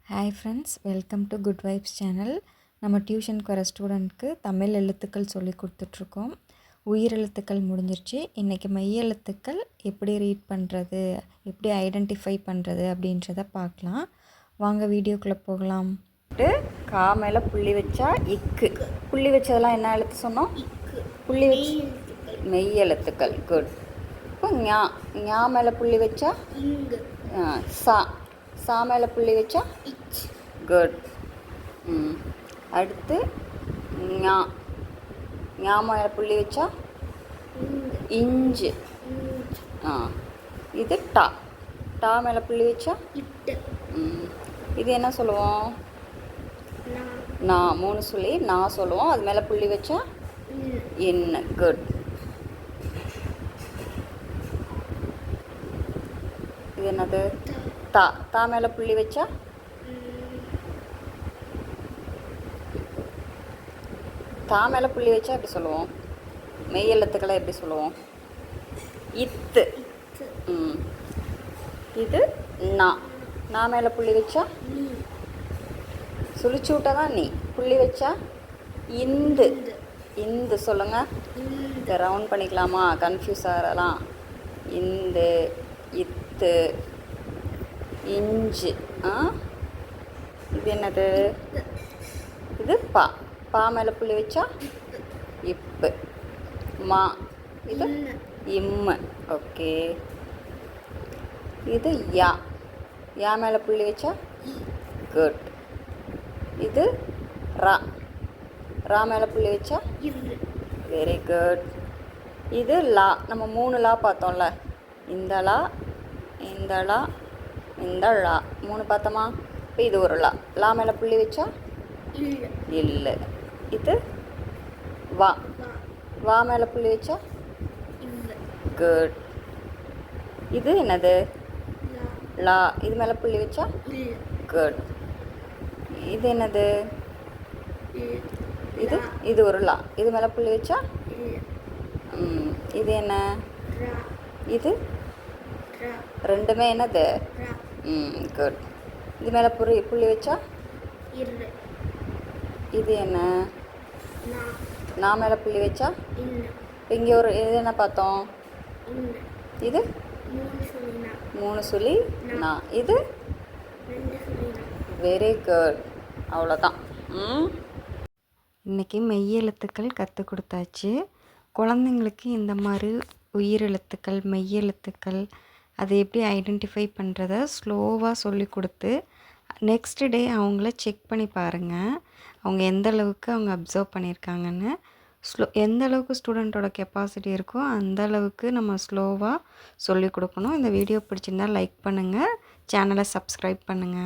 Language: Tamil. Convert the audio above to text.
Hi friends, welcome to good vibes channel. நம்ம டியூஷனுக்கு வர ஸ்டூடெண்ட்க்கு தமிழ் எழுத்துக்கள் சொல்லி கொடுத்துட்ருக்கோம். உயிரெழுத்துக்கள் முடிஞ்சிருச்சு. இன்றைக்கி மெய்யெழுத்துக்கள் எப்படி ரீட் பண்ணுறது, எப்படி ஐடென்டிஃபை பண்ணுறது அப்படின்றத பார்க்கலாம். வாங்க வீடியோக்குள்ளே போகலாம். கா மேலே புள்ளி வச்சா இக்கு. புள்ளி வச்சதெல்லாம் என்ன எழுத்து சொன்னோம்? புள்ளி வச்சு மெய்யெழுத்துக்கள். குட். இப்போ ஞா மேலே புள்ளி வச்சா சா. சா மேலே புள்ளி வச்சா குட். அடுத்து ஞா மேலே புள்ளி வச்சா இஞ்சு. இது டா. டா மேலே புள்ளி வச்சா இது என்ன சொல்லுவோம்? நான் 3 சொல்லி நான் சொல்லுவோம். அது மேலே புள்ளி வச்சா என்ன. குட். இது என்னது? தா. தா மேலே புள்ளி வச்சா தா மேலே புள்ளி வச்சா எப்படி சொல்லுவோம்? மெய் எழுத்துக்களை எப்படி சொல்லுவோம்? இத்து. இது நான் மேலே புள்ளி வச்சா சுழிச்சு விட்டா தான் நீ. புள்ளி வச்சா இந்து. இந்து சொல்லுங்கள். இதை ரவுண்ட் பண்ணிக்கலாமா? கன்ஃபியூஸ் ஆகலாம். இந்து, இத்து, இஞ்சு. இது என்னது? இது பா. பா மேலே புள்ளி வச்சா இப்பு. மா. இது இம்மு. ஓகே. இது யா. யா மேலே புள்ளி வச்சா குட். இது ரா. ரா மேலே புள்ளி வச்சா வெரி குட். இது லா. நம்ம 3 லா பார்த்தோம்ல. இந்த லா, இந்த லா, இந்த லா. 3 பார்த்தோமா? இப்போ இது ஒரு லா. லா மேலே புள்ளி வச்சா இல்லை. இது வா. வா மேலே புள்ளி வச்சா குட். இது என்னது? லா. இது மேலே புள்ளி வச்சா குட். இது என்னது? இது ஒரு லா. இது மேலே புள்ளி வச்சா இது என்ன? இது ரெண்டுமே என்னது? குட். இது மேலே புள்ளி வச்சா இது என்ன? நான் மேலே புள்ளி வச்சா இங்கே ஒரு இது என்ன பார்த்தோம்? இது 3 சொல்லி நான். இது வெரி குட். அவ்வளோதான். இன்றைக்கி மெய்யெழுத்துக்கள் கற்றுக் கொடுத்தாச்சு. குழந்தைங்களுக்கு இந்த மாதிரி உயிரெழுத்துக்கள், மெய்யெழுத்துக்கள் அதை எப்படி ஐடென்டிஃபை பண்ணுறத ஸ்லோவாக சொல்லி கொடுத்து நெக்ஸ்ட் டே அவங்கள செக் பண்ணி பாருங்கள். அவங்க எந்த அளவுக்கு அவங்க அப்சர்வ் பண்ணியிருக்காங்கன்னு. எந்த அளவுக்கு ஸ்டூடெண்ட்டோட கெப்பாசிட்டி இருக்கோ அந்த அளவுக்கு நம்ம ஸ்லோவாக சொல்லிக் கொடுக்கணும். இந்த வீடியோ பிடிச்சிருந்தால் லைக் பண்ணுங்கள், சேனலை சப்ஸ்கிரைப் பண்ணுங்கள்.